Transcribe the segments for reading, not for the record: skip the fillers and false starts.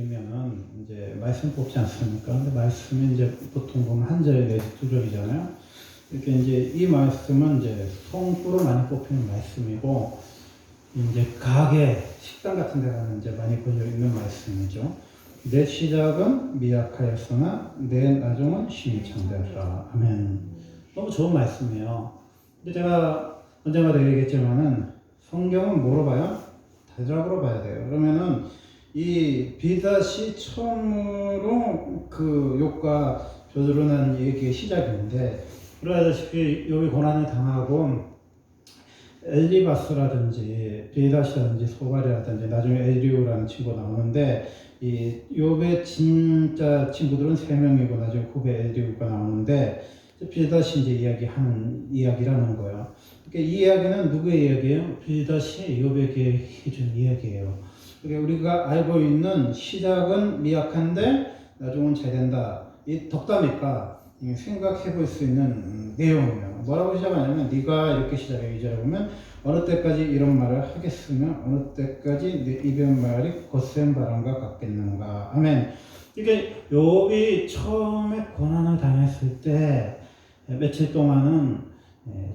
드리면은 이제 말씀 뽑지 않습니까? 근데 말씀이 이제 보통 보면 한 절에 내지 두 절이잖아요. 이렇게 이제 이 말씀은 이제 송구로 많이 뽑히는 말씀이고, 이제 가게, 식당 같은 데 가면 이제 많이 걸려 있는 말씀이죠. 내 시작은 미약하였으나 내 나중은 심히 창대하리라. 아멘. 너무 좋은 말씀이에요. 근데 제가 언젠가도 얘기했지만은 성경은 뭐로 봐요? 대작으로 봐야 돼요. 그러면은 이 비다시 처음으로 그 욕과 저주로는 얘기의 시작인데, 그러다시피 욥이 고난을 당하고 엘리바스라든지 비다시라든지 소발이라든지 나중에 엘리우라는 친구가 나오는데, 이 욥의 진짜 친구들은 3명이고 나중에 후배 엘리우가 나오는데, 비다시 이제 이야기하는 이야기라는 거예요. 그러니까 이 이야기는 누구의 이야기예요? 비다시 욥에게 해준 이야기예요. 그러니까 우리가 알고 있는 시작은 미약한데 나중은 잘 된다. 이 덕담일까? 생각해 볼 수 있는 내용이에요. 뭐라고 시작하냐면, 네가 이렇게 시작해. 이제 보면 어느 때까지 이런 말을 하겠으며 어느 때까지 네 입의 말이 거센 바람과 같겠는가. 아멘. 이게 욥이 처음에 고난을 당했을 때 며칠 동안은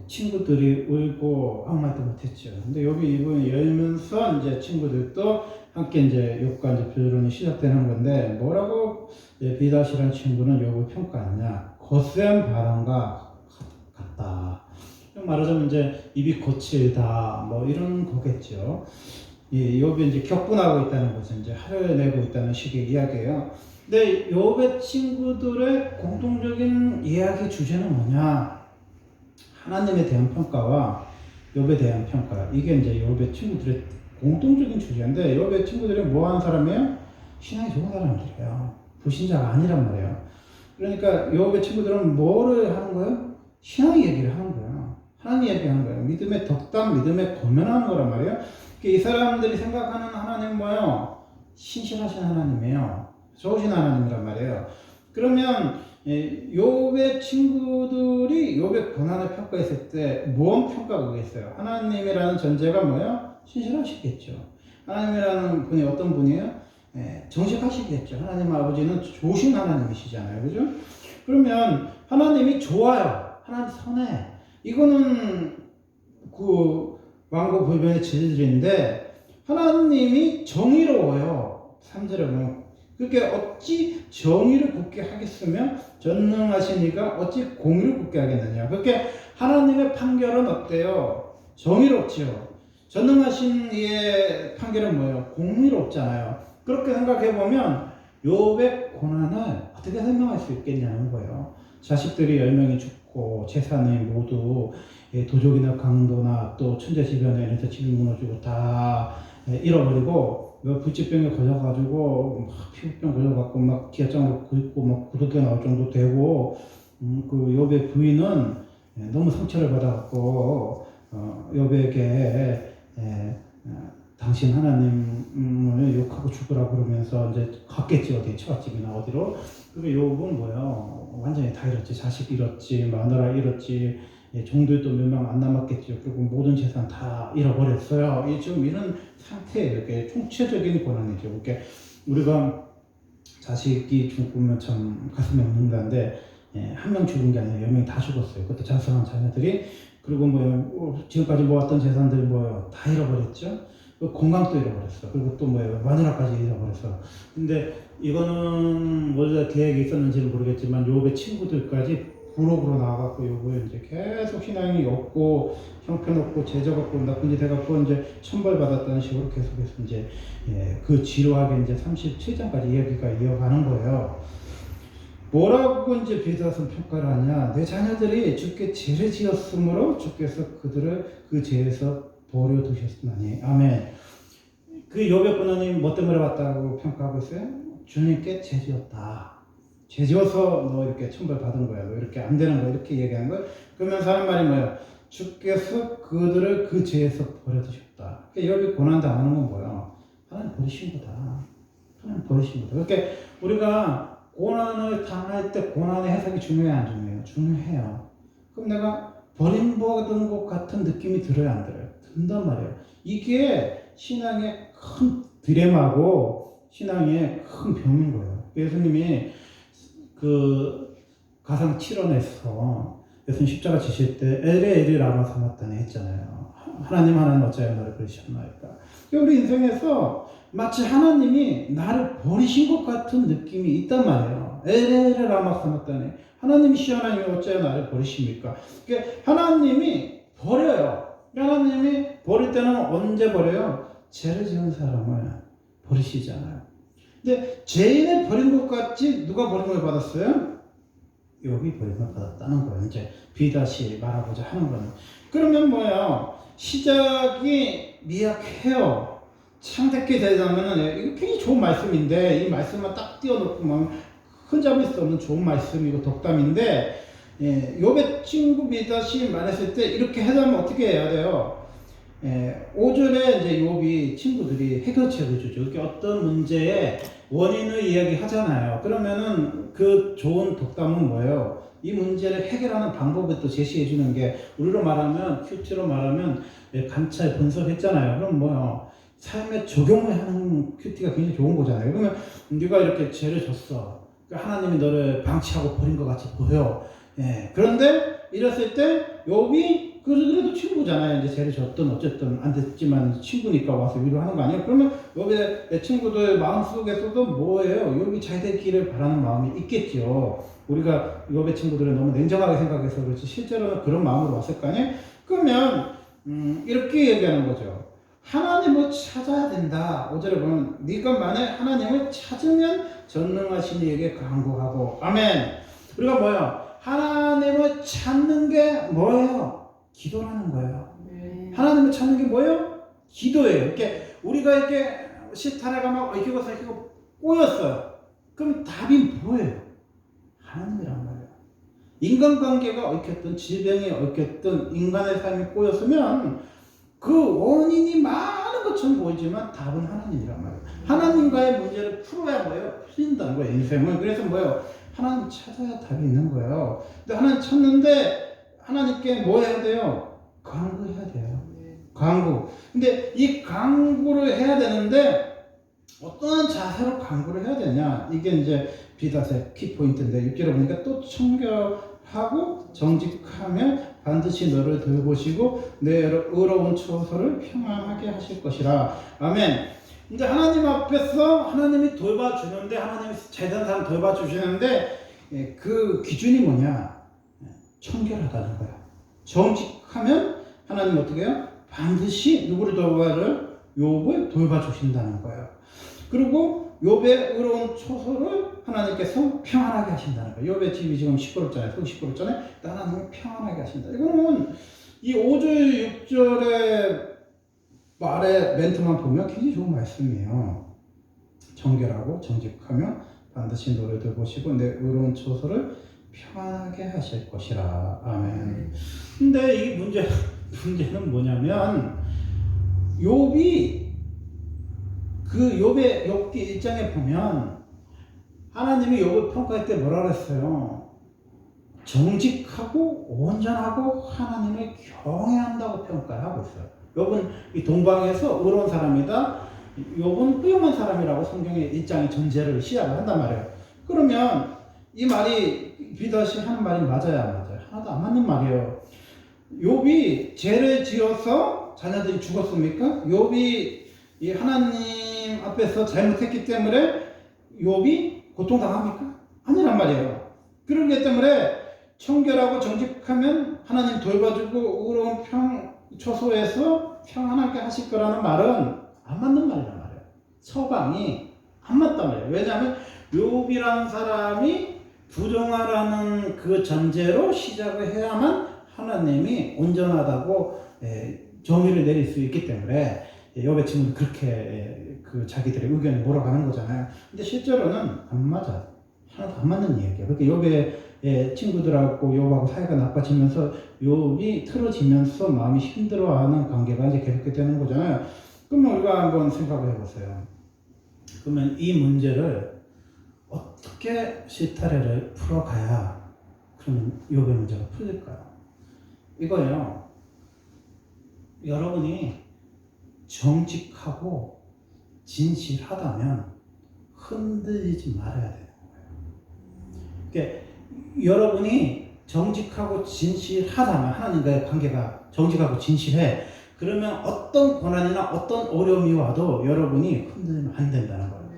친구들이 울고 아무 말도 못했죠. 근데 욥이 입을 열면서 이제 친구들도 함께 이제 욥과 이제 변론이 시작되는 건데, 뭐라고 비다시라는 친구는 욥을 평가하냐? 거센 바람과 같다. 말하자면 이제 입이 거칠다, 뭐 이런 거겠죠. 이 욥이 이제 격분하고 있다는 것은 이제 화를 내고 있다는 식의 이야기예요. 근데 욥의 친구들의 공통적인 이야기 주제는 뭐냐? 하나님에 대한 평가와 욥에 대한 평가. 이게 이제 욥의 친구들의 공통적인 주제인데, 욥의 친구들이 뭐 하는 사람이에요? 신앙이 좋은 사람들이에요. 불신자가 아니란 말이에요. 그러니까 욥의 친구들은 뭐를 하는 거예요? 신앙 얘기를 하는 거예요. 하나님 얘기하는 거예요. 믿음의 덕담, 믿음의 권면하는 거란 말이에요. 이 사람들이 생각하는 하나님은 뭐예요? 신실하신 하나님이에요. 좋으신 하나님이란 말이에요. 그러면 욥의 친구들이 욥의 고난을 평가했을 때 무엇 평가가 있어요? 하나님이라는 전제가 뭐예요? 신실하시겠죠. 하나님이라는 분이 어떤 분이에요? 정직하시겠죠. 하나님 아버지는 좋으신 하나님이시잖아요. 그죠? 그러면 하나님이 좋아요. 하나님 선해. 이거는 그 완고불변의 진리인데, 하나님이 정의로워요. 3절에 보면 그렇게 어찌 정의를 굳게 하겠으며 전능하신 이가 어찌 공의를 굳게 하겠느냐. 그렇게 하나님의 판결은 어때요? 정의롭지요. 전능하신 이의 판결은 뭐예요? 공의롭잖아요. 그렇게 생각해보면 욥의 고난을 어떻게 설명할 수 있겠냐는 거예요. 자식들이 10명이 죽고 재산이 모두 도적이나 강도나 또 천재지변에 의해서 집이 무너지고 다 잃어버리고, 불치병에 걸려가지고 막 피부병 걸려갖고 막 기아장으로 긁고 막 구두개 나올 정도 되고, 그 욥의 부인은 너무 상처를 받아갖고 욥에게 당신 하나님을 욕하고 죽으라 그러면서 이제 갔겠지, 어디 처갓집이나 어디로. 그리고 욥은 뭐야, 완전히 다 잃었지. 자식 잃었지, 마누라 잃었지, 종들도 몇 명 안 남았겠죠. 그리고 모든 재산 다 잃어버렸어요. 지금 이런 상태에 이렇게 총체적인 고난이죠. 이렇게 우리가 자식이 죽으면 참 가슴이 없는다는데, 한 명 죽은 게 아니라 10명 다 죽었어요. 그것도 자상한 자녀들이. 그리고 뭐요, 지금까지 모았던 재산들이 뭐요, 다 잃어버렸죠. 건강도 잃어버렸어. 그리고 또 뭐예요, 마누라까지 잃어버렸어. 근데 이거는 뭐자 계획이 있었는지는 모르겠지만 욥의 친구들까지 부록으로 나와갖고 욥을 이제 계속 신앙이 없고 형편없고 죄져갖고 나쁜 짓 해갖고 이제 천벌받았다는 식으로 계속해서 이제 그 지루하게 이제 37장까지 이야기가 이어가는 거예요. 뭐라고 이제 비다서 평가를 하냐? 내 자녀들이 주께 죄를 지었으므로 주께서 그들을 그 죄에서 버려두셨으니. 아멘. 그 욥의 고난이 뭐 때문에 왔다고 평가하고 있어요? 주님께 죄 지었다. 죄 지어서 너 이렇게 천벌 받은 거야. 너 이렇게 안 되는 거야. 이렇게 얘기하는 거야. 그러면서 하는 말이 뭐야? 주께서 그들을 그 죄에서 버려두셨다. 그러니까 욥이 고난 당하는 건 뭐야? 하나님 버리신 거다. 하나님 버리신 거다. 그러니까 우리가 고난을 당할 때 고난의 해석이 중요해, 안 중요해요? 중요해요. 그럼 내가 버림받은 것 같은 느낌이 들어요, 안 들어요? 든단 말이에요. 이게 신앙의 큰 드레마고 신앙의 큰 병인 거예요. 예수님이 그 가상 7원에서 예수님 십자가 지실 때 엘레 엘리 라마 사마타니 했잖아요. 하나님 어찌하여 나를 버리셨나이까. 우리 인생에서 마치 하나님이 나를 버리신 것 같은 느낌이 있단 말이에요. 엘레 엘리 라마 사마타니. 하나님이시 하나님이 어찌하여 나를 버리십니까? 그러니까 하나님이 버려요. 하나님이 버릴 때는 언제 버려요? 죄를 지은 사람을 버리시잖아요. 근데 죄인을 버린 것 같이 누가 버림을 받았어요? 욥이 버림을 받았다는 거예요. 이제 비다시 말하고자 하는 거는. 그러면 뭐예요? 시작이 미약해요. 창작게 되자면은 이거 굉장히 좋은 말씀인데 이 말씀만 딱 띄워놓고 막 흠잡을 수 없는 좋은 말씀이고 덕담인데 욥의 친구 비다시 말했을 때 이렇게 하자면 어떻게 해야 돼요? 5절에 이제 욥이 친구들이 해결책을 주죠. 이렇게 어떤 문제에 원인을 이야기하잖아요. 그러면은 그 좋은 독담은 뭐예요? 이 문제를 해결하는 방법을 또 제시해 주는 게 우리로 말하면 큐티로 말하면 감찰 분석했잖아요. 그럼 뭐요? 삶에 적용을 하는 큐티가 굉장히 좋은 거잖아요. 그러면 네가 이렇게 죄를 졌어. 하나님이 너를 방치하고 버린 것 같이 보여. 그런데 이랬을 때 욥이 그래도 친구잖아요. 이제 죄를 졌든 어쨌든 안 됐지만 친구니까 와서 위로하는 거 아니에요? 그러면 욥의 내 친구들 마음속에서도 뭐예요? 욥이 잘 되기를 바라는 마음이 있겠죠. 우리가 욥의 친구들은 너무 냉정하게 생각해서 그렇지 실제로는 그런 마음으로 왔을 거 아니에요? 그러면 이렇게 얘기하는 거죠. 하나님을 찾아야 된다. 5절에 보면 네가 만약 하나님을 찾으면 전능하신 이에게 간구하고 아멘. 우리가 뭐예요? 하나님을 찾는 게 뭐예요? 기도라는 거예요. 하나님을 찾는 게 뭐예요? 기도예요. 이렇게 우리가 이렇게 실타래가 막 얽히고 설키고 꼬였어요. 그럼 답이 뭐예요? 하나님이란 말이에요. 인간관계가 얽혔든 질병이 얽혔든 인간의 삶이 꼬였으면 그 원인이 많은 것처럼 보이지만 답은 하나님이란 말이에요. 하나님과의 문제를 풀어야 뭐예요? 풀린다는 거예요. 인생은. 그래서 뭐예요? 하나님 찾아야 답이 있는 거예요. 근데 하나님 찾는데 하나님께 뭐 해야 돼요? 간구해야 돼요. 간구. 근데 이 간구를 해야 되는데 어떤 자세로 간구를 해야 되냐? 이게 이제 비닷의 키포인트인데 6절에 보니까 또 청결하고 정직하며 반드시 너를 돌보시고 내 의로운 처소를 평안하게 하실 것이라. 아멘. 이제 하나님 앞에서 하나님이 돌봐주는데 하나님이 제대로 사람 돌봐주시는데 그 기준이 뭐냐? 청결하다는 거야. 정직하면 하나님 어떻게 해요? 반드시 누구를 돌봐를 욥을 돌봐주신다는 거예요. 그리고 욥의 의로운 처소를 하나님께서 평안하게 하신다는 거예요. 욥의 집이 지금 시끄럽잖아요. 속 시끄럽잖아요. 하나님은 평안하게 하신다. 이거는 이 5절 6절의 말의 멘트만 보면 굉장히 좋은 말씀이에요. 정결하고 정직하며 반드시 너를 돌보시고 내 의로운 처소를 평안하게 하실 것이라. 아멘. 근데 이 문제는 뭐냐면 욥이 그 욥의 욥기 1장에 보면 하나님이 욥을 평가할 때 뭐라 그랬어요? 정직하고 온전하고 하나님을 경외한다고 평가하고 있어요. 욥은 이 동방에서 의로운 사람이다. 욥은 훌륭한 사람이라고 성경의 1장의 전제를 시작을 한단 말이에요. 그러면 이 말이 비다시 하는 말이 맞아요, 안 맞아요? 하나도 안 맞는 말이에요. 욥이 죄를 지어서 자녀들이 죽었습니까? 욥이 이 하나님 앞에서 잘못했기 때문에 욥이 고통당합니까? 아니란 말이에요. 그렇기 때문에 청결하고 정직하면 하나님 돌봐주고 의로운 처소에서 평안하게 하실 거라는 말은 안 맞는 말이란 말이에요. 서방이 안 맞단 말이에요. 왜냐하면 욥이라는 사람이 부정하라는 그 전제로 시작을 해야만 하나님이 온전하다고 정의를 내릴 수 있기 때문에 욥의 친구는 그렇게 그 자기들의 의견을 몰아가는 거잖아요. 근데 실제로는 안 맞아. 하나도 안 맞는 얘기예요. 그렇게 욥의 친구들하고 욥하고 사이가 나빠지면서 욥이 틀어지면서 마음이 힘들어하는 관계가 이제 계속되게 되는 거잖아요. 그러면 우리가 한번 생각을 해보세요. 그러면 이 문제를 어떻게 실타래를 풀어가야 그러면 욥의 문제가 풀릴까요? 이거예요. 여러분이 정직하고 진실하다면 흔들리지 말아야 되는 거예요. 그러니까 여러분이 정직하고 진실하다면 하나님과의 관계가 정직하고 진실해. 그러면 어떤 고난이나 어떤 어려움이 와도 여러분이 흔들리면 안 된다는 거예요.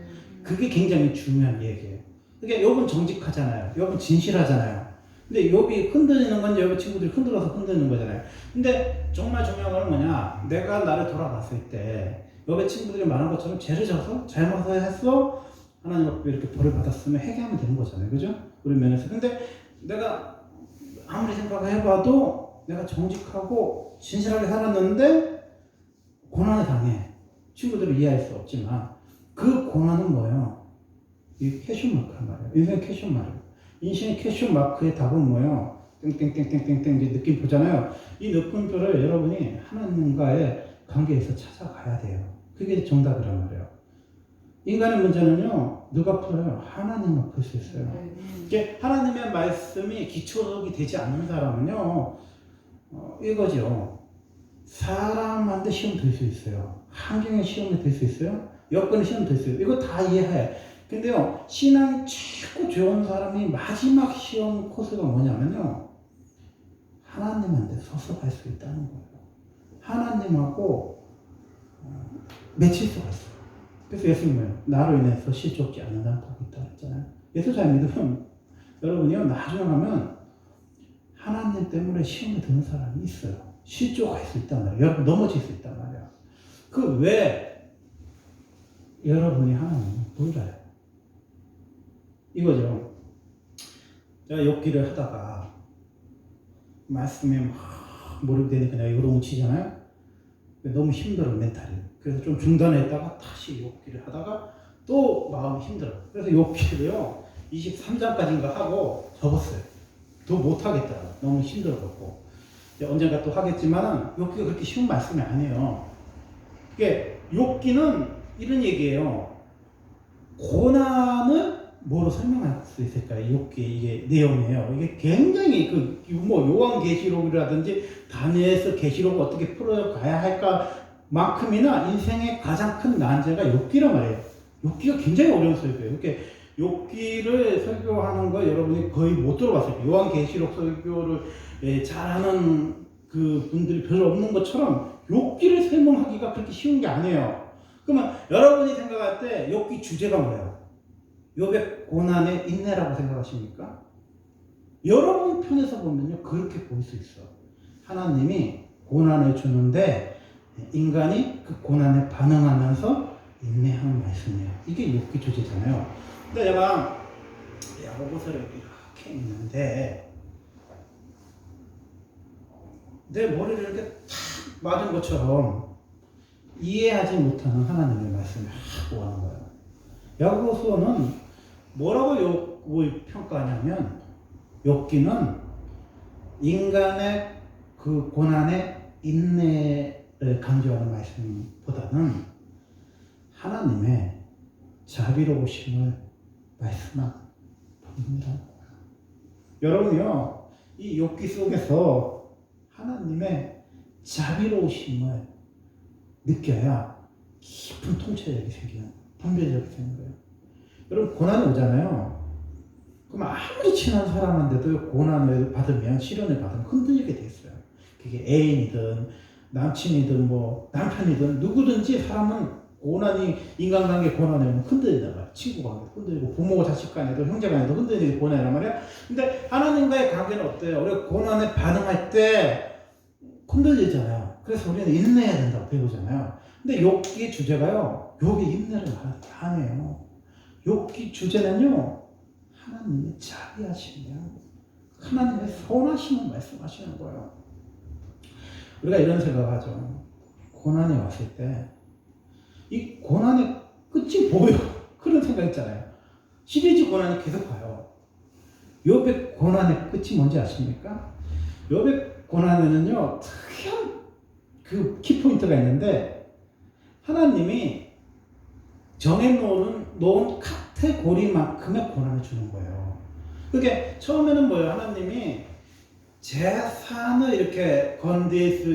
그게 굉장히 중요한 얘기예요. 그러니까 욥은 정직하잖아요. 욥은 진실하잖아요. 근데 욥이 흔들리는 건 욥의 친구들이 흔들어서 흔드는 거잖아요. 근데 정말 중요한 건 뭐냐? 내가 나를 돌아봤을 때 욥의 친구들이 말한 것처럼 죄를 져서 잘못을 했어. 하나님 앞에 이렇게 벌을 받았으면 회개하면 되는 거잖아요. 그죠? 우리 면에서. 근데 내가 아무리 생각을 해봐도 내가 정직하고 진실하게 살았는데 고난을 당해. 친구들을 이해할 수 없지만 그 고난은 뭐예요? 이 캐션 마크란 말이에요. 인생의 캐션 마크. 인생의 캐션 마크의 답은 뭐예요? 땡땡땡땡땡땡 이제 느낌 보잖아요. 이 느낌표를 여러분이 하나님과의 관계에서 찾아가야 돼요. 그게 정답이란 말이에요. 인간의 문제는요, 누가 풀어요? 하나님만 풀 수 있어요. 이게 하나님의 말씀이 기초석이 되지 않는 사람은요, 이거죠. 사람한테 시험 들 수 있어요. 환경의 시험이 될 수 있어요. 여건의 시험 될 수 있어요. 이거 다 이해해. 근데요, 신앙이 최고 좋은 사람이 마지막 시험 코스가 뭐냐면요, 하나님한테 서서 갈 수 있다는 거예요. 하나님하고 맺힐 수가 있어요. 그래서 예수님은 나로 인해서 시 쫓지 않는다는 복이 있다고 했잖아요. 예수 잘 믿으면 여러분이요, 나중에 가면 하나님 때문에 시험에 드는 사람이 있어요. 시 쫓아갈 수 있단 말이에요. 여러분 넘어질 수 있단 말이에요. 그 왜 여러분이 하나님을 몰라요. 이거죠. 제가 욥기를 하다가 말씀에 막 몰입되니까 내가 요동을 치잖아요. 너무 힘들어 멘탈이. 그래서 좀 중단했다가 다시 욥기를 하다가 또 마음이 힘들어. 그래서 욥기를요 23장까지인가 하고 접었어요. 더 못하겠더라고요. 너무 힘들어갖고. 언젠가 또 하겠지만 욥기가 그렇게 쉬운 말씀이 아니에요. 이게 욥기는 이런 얘기예요. 고난을 뭐로 설명할 수 있을까요? 욥기 이게 내용이에요. 이게 굉장히 요한계시록이라든지 다니엘서 계시록을 어떻게 풀어가야 할까 만큼이나 인생의 가장 큰 난제가 욥기란 말이에요. 욥기가 굉장히 어려운 설교예요. 이렇게 욥기를 설교하는 거 여러분이 거의 못 들어봤을 거예요. 요한계시록 설교를 잘하는 그 분들이 별로 없는 것처럼 욥기를 설명하기가 그렇게 쉬운 게 아니에요. 그러면 여러분이 생각할 때 욥기 주제가 뭐예요? 욥의 고난의 인내라고 생각하십니까? 여러분 편에서 보면요 그렇게 볼 수 있어. 하나님이 고난을 주는데 인간이 그 고난에 반응하면서 인내하는 말씀이에요. 이게 욥기 주제잖아요. 근데 제가 야고보서를 이렇게 읽는데 내 머리를 이렇게 탁 맞은 것처럼 이해하지 못하는 하나님의 말씀을 하고 하는 거예요. 야고보서는 뭐라고 욥을 평가하냐면 욥기는 인간의 그 고난의 인내를 강조하는 말씀보다는 하나님의 자비로우심을 말씀하는 부분이라는 거예요. 여러분이요, 이 욥기 속에서 하나님의 자비로우심을 느껴야 깊은 통찰력이 생기는, 분별력이 생기는 거예요. 여러분, 고난이 오잖아요. 그럼 아무리 친한 사람한테도 고난을 받으면, 시련을 받으면 흔들리게 돼 있어요. 그게 애인이든, 남친이든, 남편이든, 누구든지 사람은 고난이, 인간관계 고난에 오면 흔들린단 말이야. 친구 관계도 흔들리고, 부모 자식 간에도, 형제 간에도 흔들리는 고난이란 말이야. 근데 하나님과의 관계는 어때요? 우리가 고난에 반응할 때 흔들리잖아요. 그래서 우리는 인내해야 된다고 배우잖아요. 근데 욥기 주제가요, 욥이 인내를 안 해요. 욥기 주제는요, 하나님의 자비하심이에요. 하나님의 선하심을 말씀하시는 거예요. 우리가 이런 생각을 하죠. 고난이 왔을 때, 이 고난의 끝이 보여. 그런 생각 있잖아요. 시리즈 고난이 계속 가요. 욥의 고난의 끝이 뭔지 아십니까? 욥의 고난에는요, 특이한 그 키포인트가 있는데, 하나님이 정해놓은 카테고리만큼의 고난을 주는 거예요. 그게 처음에는 뭐예요? 하나님이 재산을 이렇게 건들 수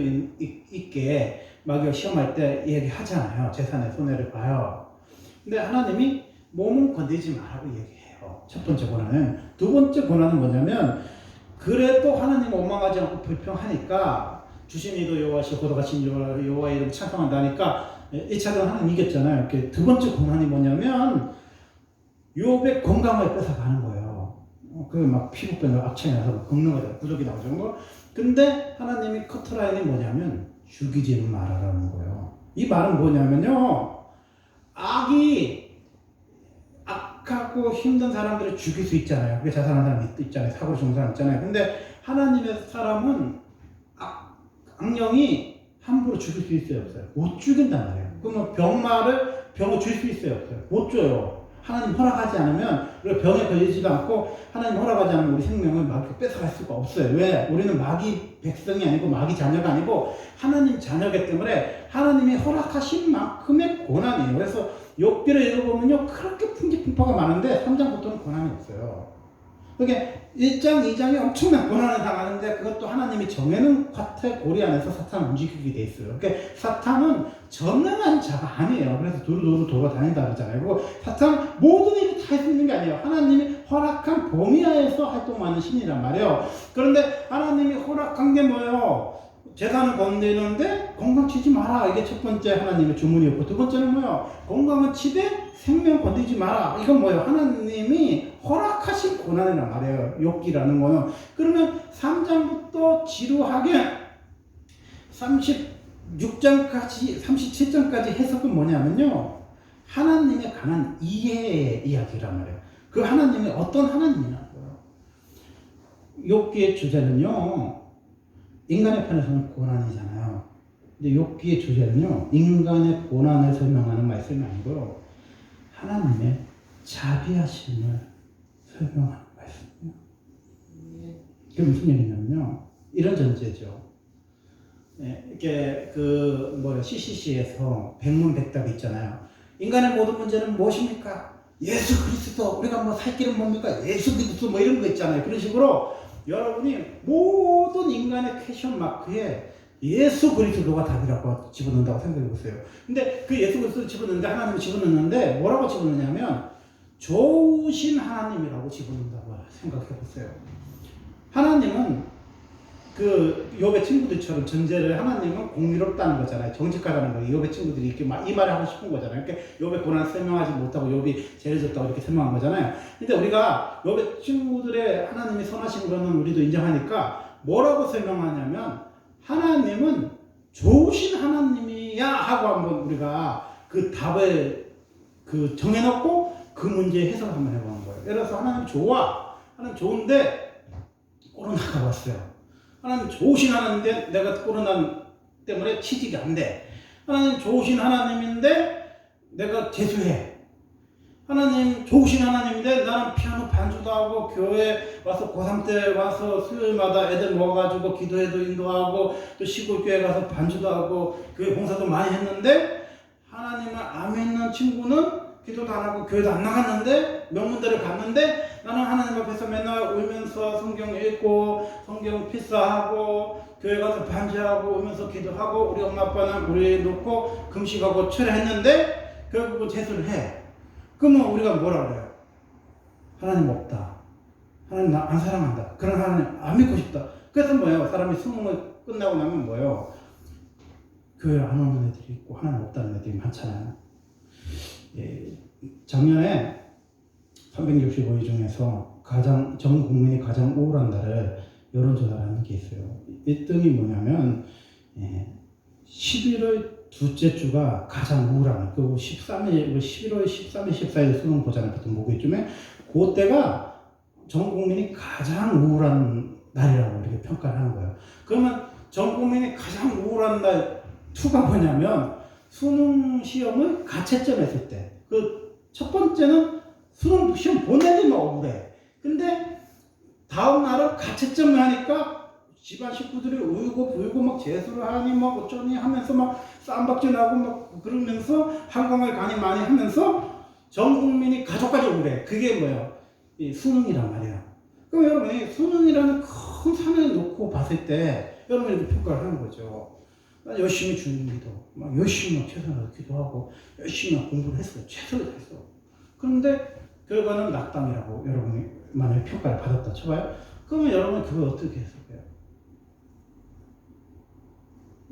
있게 막 시험할 때 얘기하잖아요. 재산의 손해를 봐요. 근데 하나님이 몸은 건드리지 말라고 얘기해요. 첫 번째 고난은. 두 번째 고난은 뭐냐면 그래도 하나님 원망하지 않고 불평하니까 주신 이도 여호와시고 거룩하신 여호와의 이름 찬송한다니까 1차전 하나님 이겼잖아요. 이렇게 두 번째 고난이 뭐냐면 욥의 건강을 뺏어가는 거예요. 그 막 피부병 악창이 나서 긁는 거죠. 부족이 나올 정도. 근데 하나님이 커트라인이 뭐냐면 죽이지는 말아라는 거예요. 이 말은 뭐냐면요. 악이 악하고 힘든 사람들을 죽일 수 있잖아요. 그게 자살하는 사람이 있잖아요. 사고로 죽는 사람 있잖아요. 근데 하나님의 사람은 악령이 함부로 죽일 수 있어요, 없어요? 못 죽인단 말이에요. 그러면 병을 줄 수 있어요, 없어요? 못 줘요. 하나님 허락하지 않으면 우리가 병에 걸리지도 않고 하나님 허락하지 않으면 우리 생명을 마귀가 뺏어갈 수가 없어요. 왜? 우리는 마귀 백성이 아니고 마귀 자녀가 아니고 하나님 자녀이기 때문에 하나님이 허락하신 만큼의 고난이에요. 그래서 욥기를 읽어보면요 그렇게 풍지풍파가 많은데 3장부터는 고난이 없어요. 그러니까 1장, 2장에 엄청난 고난을 당하는데 그것도 하나님이 정해놓은 카테고리 안에서 사탄을 움직이게 돼 있어요. 그러니까 사탄은 전능한 자가 아니에요. 그래서 두루두루 돌아다닌다 그러잖아요. 그리고 사탄은 모든 일을 다 할 수 있는 게 아니에요. 하나님이 허락한 범위하에서 활동하는 신이란 말이에요. 그런데 하나님이 허락한 게 뭐예요? 재산을 건드리는데 건강 치지 마라. 이게 첫 번째 하나님의 주문이었고 두 번째는 뭐예요? 건강은 치되 생명 건드리지 마라. 이건 뭐예요? 하나님이 허락하신 고난이란 말이에요. 욥기라는 거는. 그러면 3장부터 지루하게 36장까지 37장까지 해석은 뭐냐면요. 하나님에 관한 이해의 이야기란 말이에요. 그 하나님이 어떤 하나님이냐는 거예요. 욥기의 주제는요. 인간의 편에서는 고난이잖아요. 근데 욥기의 주제는요. 인간의 고난을 설명하는 말씀이 아니고요. 하나님의 자비하심을 설명하는 말씀이에요. 그게 무슨 얘기냐면요. 이런 전제죠. 이렇게 CCC에서 백문백답이 있잖아요. 인간의 모든 문제는 무엇입니까? 예수 그리스도. 우리가 살 길은 뭡니까? 예수 그리스도 이런 거 있잖아요. 그런 식으로 여러분이 모든 인간의 퀘션 마크에 예수 그리스도가 답이라고 집어넣는다고 생각해 보세요. 근데 그 예수 그리스도를 집어넣는데 하나님을 집어넣는데 뭐라고 집어넣냐면 좋으신 하나님이라고 집어넣는다고 생각해 보세요. 하나님은 그 욥의 친구들처럼 전제를 하나님은 공의롭다는 거잖아요. 정직하다는 거예요. 욥의 친구들이 이렇게 이 말을 하고 싶은 거잖아요. 그러니까 욥의 고난을 설명하지 못하고 욥이 죄를 졌다고 이렇게 설명한 거잖아요. 근데 우리가 욥의 친구들의 하나님이 선하신 거는 우리도 인정하니까 뭐라고 설명하냐면 하나님은 좋으신 하나님이야 하고 한번 우리가 그 답을 정해놓고 그 문제의 해석을 한번 해보는 거예요. 예를 들어서 하나님 좋아. 하나님 좋은데 코로나가 왔어요. 하나님 좋으신 하나님인데 내가 코로나 때문에 취직이 안 돼. 하나님 좋으신 하나님인데 내가 재수해. 하나님 좋으신 하나님인데 나는 피아노 반주도 하고 교회 와서 고3 때 와서 수요일마다 애들 모아가지고 기도회도 인도하고 또 시골교회 가서 반주도 하고 교회 봉사도 많이 했는데 하나님을 안 믿는 친구는 기도도 안 하고 교회도 안 나갔는데 명문대를 갔는데 나는 하나님 앞에서 맨날 울면서 성경 읽고 성경 필사하고 교회 가서 반주하고 울면서 기도하고 우리 엄마 아빠는 우리 놓고 금식하고 철회했는데 결국은 재수를 해. 그러면 우리가 뭐라 그래요? 하나님 없다. 하나님 나 안 사랑한다. 그런 하나님 안 믿고 싶다. 그래서 뭐예요? 사람이 수능을 끝나고 나면 뭐예요? 교회 안 오는 애들이 있고 하나님 없다는 애들이 많잖아요. 작년에 365일 중에서 전 국민이 가장 우울한 날을 여론조사를 하는 게 있어요. 1등이 뭐냐면 11월 둘째 주가 가장 우울한 그 13일, 11월 13일, 14일 수능 보잖아요. 보통 목요일쯤에 그때가 전 국민이 가장 우울한 날이라고 이렇게 평가를 하는 거예요. 그러면 전 국민이 가장 우울한 날 2가 뭐냐면 수능 시험을 가채점 했을 때 그 첫 번째는 수능 시험 보내기만 억울해. 근데 다음 날은 가채점을 하니까 집안 식구들이 울고 불고 막 재수를 하니 막 어쩌니 하면서 막 쌈박질하고 막 그러면서 한강을 가니 많이 하면서 전 국민이 가족까지 우울해. 그게 뭐예요? 이 수능이란 말이야. 그럼 여러분이 수능이라는 큰 산을 놓고 봤을 때 여러분이 이렇게 평가를 하는 거죠. 나 열심히 주님기도 막 열심히 최선을 기도하고 열심히 공부를 했어요. 최선을 다했어. 그런데 결과는 낙담이라고 여러분이 만약에 평가를 받았다 쳐봐요. 그러면 여러분 그걸 어떻게 해석해요?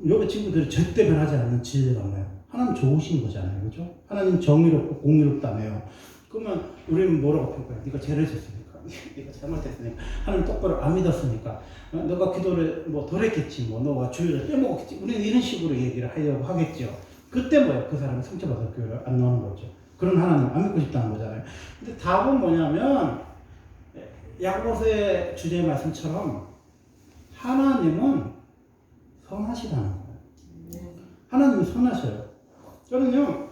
욥의 친구들이 절대 변하지 않는 지혜가 뭐예요? 하나님 좋으신 거잖아요. 그죠? 하나님 정의롭고 공의롭다며요. 그러면 우리는 뭐라고 평가해요? 네가 죄를 졌으니까, 네가 잘못했으니까, 하나님 똑바로 안 믿었으니까, 너가 기도를 뭐 덜 했겠지, 뭐 너가 주일을 빼먹었겠지. 우리는 이런 식으로 얘기를 하려고 하겠죠. 그때 뭐예요? 그 사람이 상처받을 교회를 안 나오는 거죠. 그런 하나님 안 믿고 싶다는 거잖아요. 근데 답은 뭐냐면 야고보서의 주제의 말씀처럼 하나님은 선하시다는 거예요. 하나님이 선하셔요. 저는요,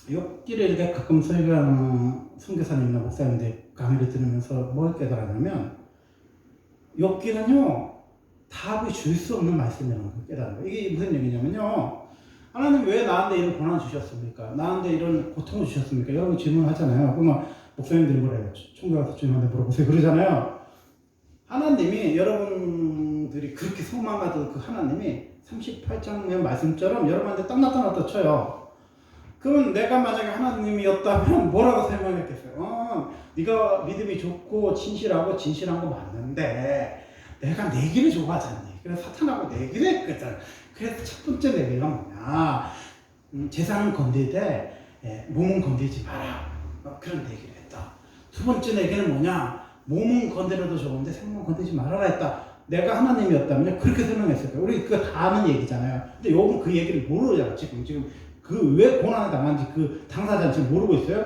욥기를 이렇게 가끔 설교하는 선교사님이나 목사님들 강의를 들으면서 뭘 깨달았냐면, 욥기는요, 답이 줄 수 없는 말씀이라는 걸 깨달은 거예요. 이게 무슨 얘기냐면요, 하나님 왜 나한테 이런 고난을 주셨습니까? 나한테 이런 고통을 주셨습니까? 여러분 질문하잖아요. 그러면 목사님들이 뭐래요? 총각 가서 주님한테 물어보세요. 그러잖아요. 하나님이 여러분들이 그렇게 소망하던 그 하나님이 38장의 말씀처럼 여러분한테 딱 나타났다 쳐요. 그럼 내가 만약에 하나님이었다면 뭐라고 설명했겠어요? 네가 믿음이 좋고 진실하고 진실한 거 맞는데 내가 내기를 좋아하잖니. 그래서 사탄하고 내기를 했거든. 그래서 첫 번째 내기가 뭐냐? 재산은 건들되 몸은 건들지 마라. 그런 내기를 했다. 두 번째 내기는 뭐냐? 몸은 건드려도 좋은데 생명은 건들지 말아라 했다. 내가 하나님이었다면 그렇게 설명했을 거예요. 우리 그거 다 아는 얘기잖아요. 근데 욥은 그 얘기를 모르잖아. 지금 그 왜 고난을 당한지 그 당사자는 지금 모르고 있어요.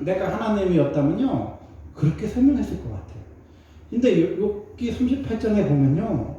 내가 하나님이었다면요 그렇게 설명했을 것 같아요. 근데 욥기 38장에 보면요,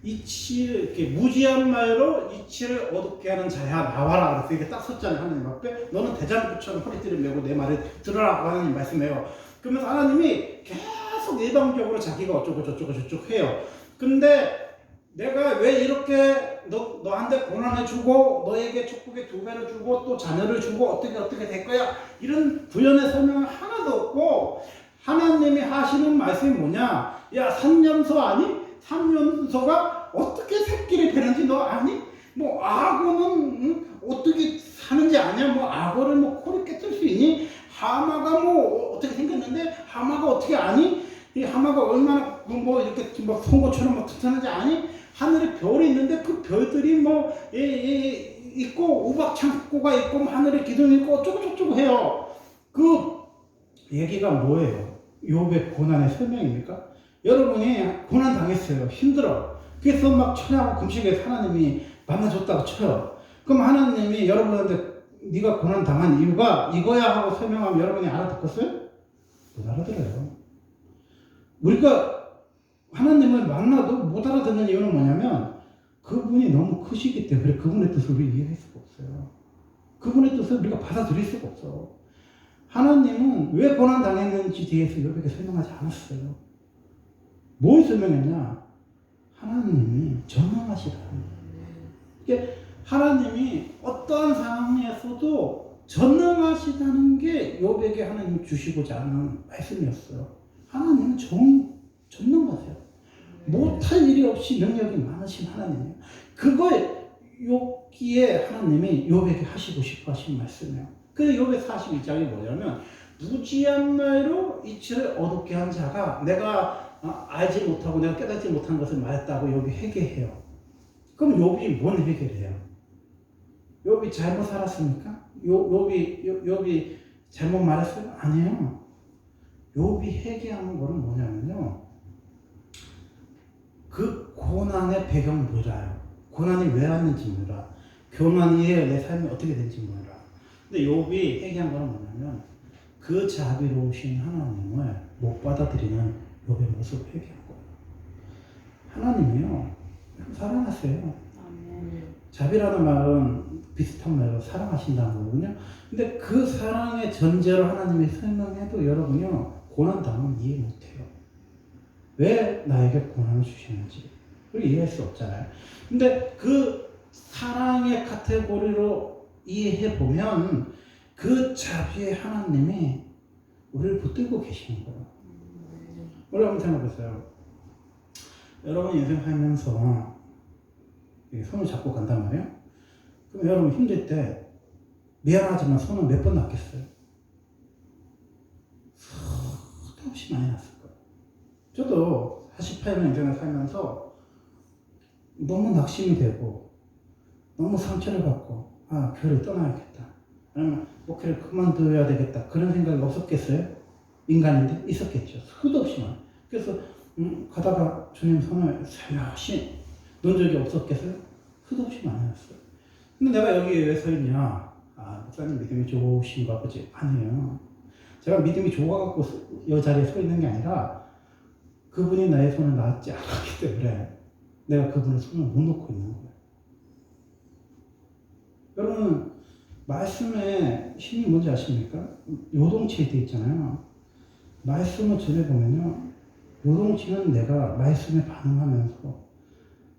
이렇게 무지한 말로 이치를 어둡게 하는 자야 나와라. 그래서 이게 딱 썼잖아요. 하나님 앞에 너는 대장부처럼 허리띠를 메고 내 말을 들어라. 하나님 말씀해요. 그러면서 하나님이 계속 일방적으로 자기가 어쩌고 저쩌고 저쩌고 해요. 근데 내가 왜 이렇게 너한테 고난을 주고 너에게 축복의 2배를 주고 또 자녀를 주고 어떻게 될 거야, 이런 부연의 설명은 하나도 없고 하나님이 하시는 말씀이 뭐냐? 야, 3년소 아니? 3년소가 어떻게 새끼를 베는지 너 아니? 뭐 악어는 어떻게 사는지 아냐? 뭐 악어를 뭐 코를 깨뜨릴 수 있니? 하마가 뭐 어떻게 생겼는데 하마가 어떻게 아니? 이 하마가 얼마나 뭐 이렇게 막 송곳처럼 막 튼튼한지 아니? 하늘에 별이 있는데 그 별들이 뭐 있고 우박창고가 있고 뭐 하늘에 기둥이 있고 어쩌고 해요. 그 얘기가 뭐예요? 욥의 고난의 설명입니까? 여러분이 고난 당했어요. 힘들어. 그래서 막 천하고 금식에서 하나님이 만나줬다고 쳐요. 그럼 하나님이 여러분한테 네가 고난 당한 이유가 이거야 하고 설명하면 여러분이 알아듣겠어요? 못 알아들어요. 우리가 하나님을 만나도 못 알아듣는 이유는 뭐냐면 그분이 너무 크시기 때문에 그분의 뜻을 우리 이해할 수가 없어요. 그분의 뜻을 우리가 받아들일 수가 없어. 하나님은 왜 고난 당했는지 대해서 욥에게 설명하지 않았어요. 뭘 설명했냐? 하나님이 전능하시다는 거예요. 하나님이 어떠한 상황에서도 전능하시다는 게 욥에게 하나님이 주시고자 하는 말씀이었어요. 하나님은 전능하세요. 못할 일이 없이 능력이 많으신 하나님이에요. 그걸 욥기에 하나님이 욥에게 하시고 싶어 하신 말씀이에요. 그래서 욥의 42장이 뭐냐면 무지한 말로 이치를 어둡게 한 자가 내가 알지 못하고 내가 깨닫지 못한 것을 말했다고 욥이 회개해요. 그럼 욥이 뭔 회개를 해요? 욥이 잘못 살았습니까? 욥이 잘못 말했어요? 아니에요. 욥이 회개하는 거는 뭐냐면요, 그 고난의 배경 몰라요. 고난이 왜 왔는지 몰라. 고난 이후에 내 삶이 어떻게 된지 몰라. 근데 욥이 회개한 거는 뭐냐면 그 자비로우신 하나님을 못 받아들이는 욥의 모습을 회개한 거예요. 하나님이요 사랑하세요. 자비라는 말은 비슷한 말로 사랑하신다는 거거든요. 근데 그 사랑의 전제로 하나님이 설명해도 여러분이요 고난 당하면 이해 못해요. 왜 나에게 고난을 주시는지 그걸 이해할 수 없잖아요. 근데 그 사랑의 카테고리로 이해해보면 그 자비의 하나님이 우리를 붙들고 계시는 거예요. 우리 한번 생각해보세요. 여러분 인생 살면서 손을 잡고 간단 말이에요. 그럼 여러분 힘들 때 미안하지만 손을 몇 번 놨겠어요? 수도 없이 많이 났을 거예요. 저도 48년 인생을 살면서 너무 낙심이 되고 너무 상처를 받고 교회를 떠나야겠다, 아니면 목회를 그만둬야 되겠다, 그런 생각이 없었겠어요? 인간인데 있었겠죠. 수도 없이 많이. 그래서 가다가 주님 손을 살며시 놓은 적이 없었겠어요? 수도 없이 많이 났어요. 근데 내가 여기에 왜 서 있냐? 목사님 믿음이 좋으신가 보지? 아니에요. 제가 믿음이 좋아갖고 이 자리에 서 있는 게 아니라 그분이 나의 손을 놨지 않았기 때문에 내가 그분의 손을 못 놓고 있는 거예요. 여러분, 말씀의 힘이 뭔지 아십니까? 요동치에 되어 있잖아요. 말씀을 전해보면요, 요동치는 내가 말씀에 반응하면서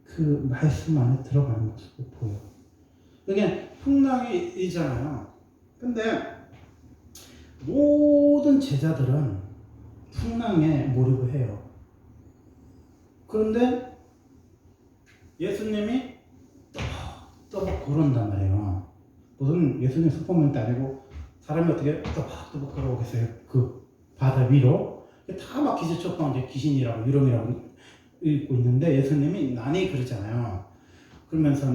그 말씀 안에 들어가는 모습을 보여요. 이게 풍랑이잖아요. 근데 모든 제자들은 풍랑에 몰입을 해요. 그런데 예수님이 또박 걸어온단 말이에요. 무슨 예수님 슈퍼맨도 아니고 사람이 어떻게 또박 걸어오겠어요? 그 바다 위로. 다 막 기세척방 이제 귀신이라고 유령이라고 읽고 있는데 예수님이 난이 그러잖아요. 그러면서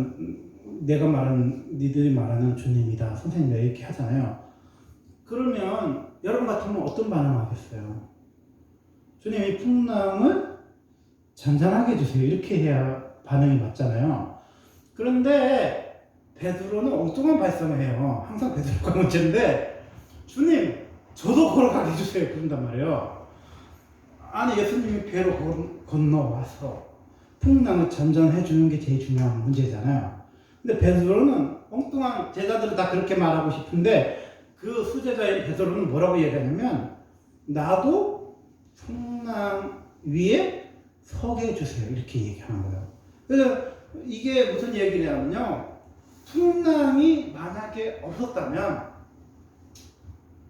내가 말하는, 니들이 말하는 주님이다, 선생님이다, 이렇게 하잖아요. 그러면 여러분 같으면 어떤 반응을 하겠어요? 주님이 풍랑을 잔잔하게 해주세요, 이렇게 해야 반응이 맞잖아요. 그런데 베드로는 엉뚱한 발성을 해요. 항상 베드로가 문제인데, 주님 저도 걸어가게 해주세요, 그런단 말이에요. 아니, 예수님이 배로 건너와서 풍랑을 잔잔해 주는 게 제일 중요한 문제잖아요. 근데 베드로는 엉뚱한, 제자들은 다 그렇게 말하고 싶은데 그 수제자인 베드로는 뭐라고 얘기하냐면, 나도 풍랑 위에 서게 해주세요, 이렇게 얘기하는 거예요. 그래서 이게 무슨 얘기냐면요, 풍랑이 만약에 없었다면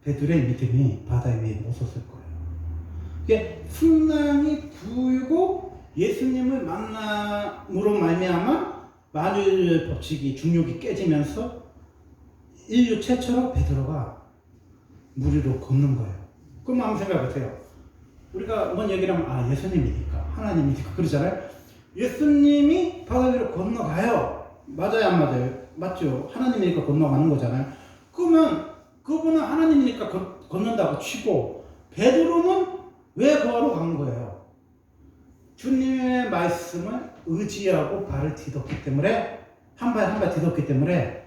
베드로의 믿음이 바다 위에 못 섰을 거예요. 이게 풍랑이 불고 예수님을 만남으로 말미암아 만유의 법칙이, 중력이 깨지면서 인류 최초로 베드로가 물 위로 걷는 거예요. 그럼 한번 생각해 보세요. 우리가 뭔 얘기를 하면 예수님이니까, 하나님이니까 그러잖아요. 예수님이 바다 위로 건너가요. 맞아요, 안 맞아요? 맞죠? 하나님이니까 건너가는 거잖아요. 그러면 그분은 하나님이니까 걷는다고 치고 베드로는 왜 걸어간 거예요? 주님의 말씀을 의지하고 발을 디뎠기 때문에, 한 발 한 발 디뎠기 때문에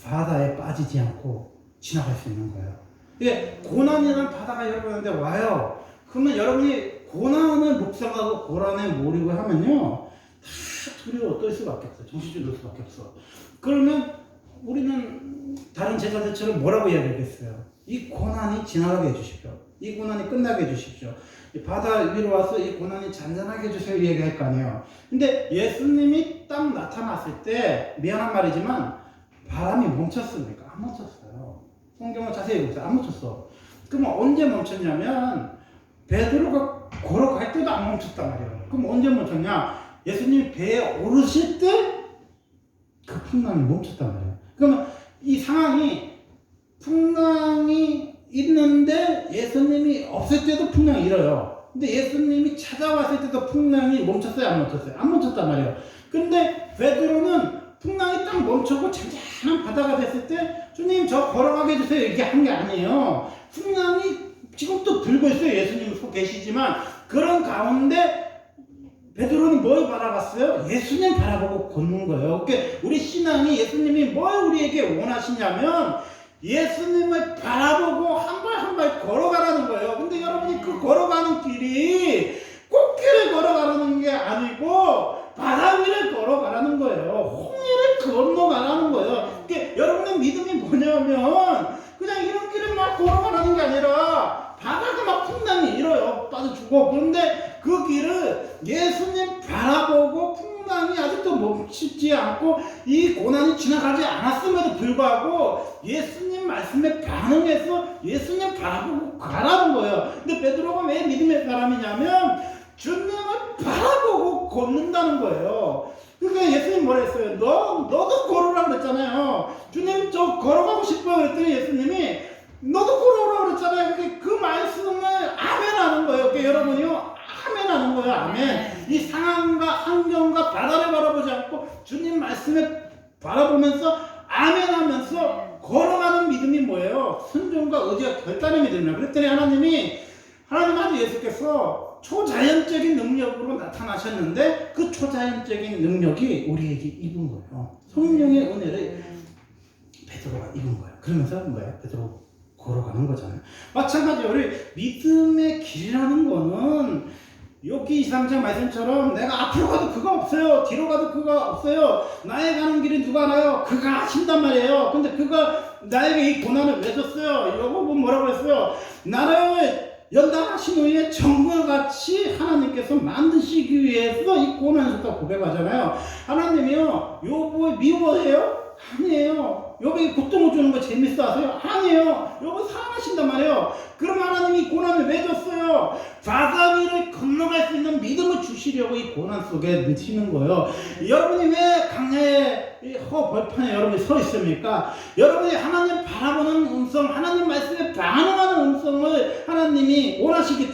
바다에 빠지지 않고 지나갈 수 있는 거예요. 이게 고난이라는 바다가 여러분한테 와요. 그러면 여러분이 고난을 묵상하고 고난에 몰입을 하면요, 다 두려워 떨 수밖에 없어. 정신줄 놓을 수밖에 없어. 그러면 우리는 다른 제자들처럼 뭐라고 이야기하겠어요? 이 고난이 지나가게 해주십시오. 이 고난이 끝나게 해주십시오. 이 바다 위로 와서 이 고난이 잔잔하게 해주세요, 이 얘기할 거 아니에요. 근데 예수님이 딱 나타났을 때, 미안한 말이지만 바람이 멈췄습니까? 안 멈췄어요. 성경을 자세히 보세요. 안 멈췄어. 그럼 언제 멈췄냐면 베드로가 걸어갈 때도 안 멈췄단 말이에요. 그럼 언제 멈췄냐? 예수님이 배에 오르실 때 그 풍랑이 멈췄단 말이에요. 그러면 이 상황이, 풍랑이 있는데 예수님이 없을 때도 풍랑이 일어요. 근데 예수님이 찾아왔을 때도 풍랑이 멈췄어요, 안 멈췄어요? 안 멈췄단 말이에요. 근데 베드로는 풍랑이 딱 멈추고 잔잔한 바다가 됐을 때 주님 저 걸어가게 해주세요, 이렇게 한 게 아니에요. 풍랑이 지금 또 불고 있어요. 예수님 속 계시지만 그런 가운데 베드로는 뭘 바라봤어요? 예수님 바라보고 걷는 거예요. 그러니까 우리 신앙이, 예수님이 뭘 우리에게 원하시냐면 예수님을 바라보고 한 발 한 발 걸어가라는 거예요. 근데 여러분이 그 걸어가는 길이 꽃길을 걸어가라는 게 아니고 바다 위를 걸어가라는 거예요. 홍해를 건너가라는 거예요. 그러니까 여러분의 믿음이 뭐냐면 그냥 이런 길을 막 걸어가라는 게 아니라 바다가 막 풍랑이 일어요. 빠져주고. 그런데 그 길을 예수님 바라보고 풍랑이 아직도 멈추지 않고 이 고난이 지나가지 않았음에도 불구하고 예수님 말씀에 반응해서 예수님 바라보고 가라는 거예요. 근데 베드로가 왜 믿음의 사람이냐면 주님을 바라보고 걷는다는 거예요. 그러니까 예수님 뭐라 했어요? 너도 걸으라고 그랬잖아요. 주님 저 걸어가고 싶어요 그랬더니 예수님이 너도 걸어오라고 그랬잖아요. 그 말씀을 아멘하는 아멘. 이 상황과 환경과 바다를 바라보지 않고 주님 말씀에 바라보면서 아멘 하면서 걸어가는 믿음이 뭐예요? 순종과 의지와 결단의 믿음이야. 그랬더니 하나님 아들 예수께서 초자연적인 능력으로 나타나셨는데 그 초자연적인 능력이 우리에게 입은 거예요. 성령의 은혜를 베드로가 입은 거예요. 그러면서 뭐야? 베드로 걸어가는 거잖아요. 마찬가지로 우리 믿음의 길이라는 거는 욥기 23장 말씀처럼 내가 앞으로 가도 그가 없어요. 뒤로 가도 그가 없어요. 나의 가는 길은 누가 알아요? 그가 아신단 말이에요. 근데 그가 나에게 이 고난을 왜 줬어요? 욥은 뭐라고 했어요? 나를 연단하신 후에 정과 같이 하나님께서 만드시기 위해서 이 고난을 줬다고 고백하잖아요. 하나님이요 욥을 미워해요? 아니에요. 욥에게 고통을 주는 거 재밌어 하세요? 아니에요. 욥을 사랑하신단 말이에요. 그럼 하나님이 고난을 왜 줬어요? 바다 위를 건너갈 수 있는 믿음을 주시려고 이 고난 속에 넣으시는 거예요. 여러분이 왜 강야의 허벌판에 여러분이 서 있습니까? 여러분이 하나님 바라보는 음성, 하나님 말씀에 반응하는 음성을 하나님이 원하시기 때문에